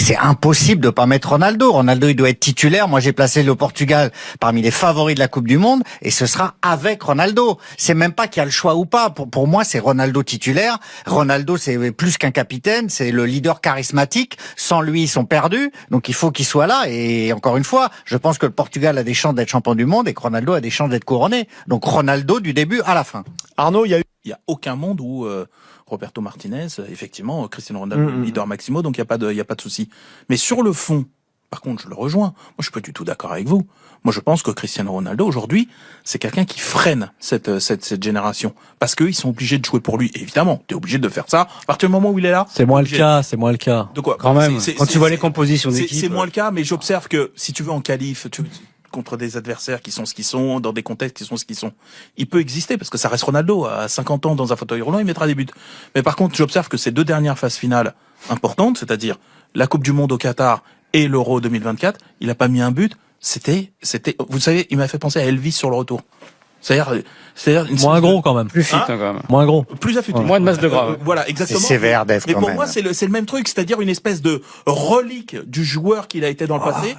c'est impossible de pas mettre Ronaldo. Ronaldo, il doit être titulaire. Moi, j'ai placé le Portugal parmi les favoris de la Coupe du Monde et ce sera avec Ronaldo. C'est même pas qu'il y a le choix ou pas. Pour moi, c'est Ronaldo titulaire. Ronaldo, c'est plus qu'un capitaine. C'est le leader charismatique. Sans lui, ils sont perdus. Donc, il faut qu'il soit là. Et encore une fois, je pense que le Portugal a des chances d'être champion du monde et que Ronaldo a des chances d'être couronné. Donc, Ronaldo du début à la fin. Arnaud, il y a aucun monde où Roberto Martinez, effectivement, Cristiano Ronaldo, leader maximo, donc il y a pas de souci. Mais sur le fond, par contre, je le rejoins. Moi, je suis pas du tout d'accord avec vous. Moi, je pense que Cristiano Ronaldo aujourd'hui, c'est quelqu'un qui freine cette génération parce qu'ils sont obligés de jouer pour lui. Et évidemment, t'es obligé de faire ça à partir du moment où il est là. C'est moins le cas. De quoi? quand même. Quand tu vois les compositions d'équipe, c'est moins le cas. Mais j'observe que si tu veux en qualif, contre des adversaires qui sont ce qu'ils sont, dans des contextes qui sont ce qu'ils sont. Il peut exister, parce que ça reste Ronaldo. À 50 ans, dans un fauteuil roulant, il mettra des buts. Mais par contre, j'observe que ces deux dernières phases finales importantes, c'est-à-dire la Coupe du Monde au Qatar et l'Euro 2024, il a pas mis un but. C'était, vous savez, il m'a fait penser à Elvis sur le retour. C'est-à-dire moins gros quand même. Plus fit, quand même. Moins gros. Plus affûté. Moins de masse de gras. Voilà, exactement. C'est sévère, Dave, mais quand pour même. moi, c'est le même truc, c'est-à-dire une espèce de relique du joueur qu'il a été dans le passé.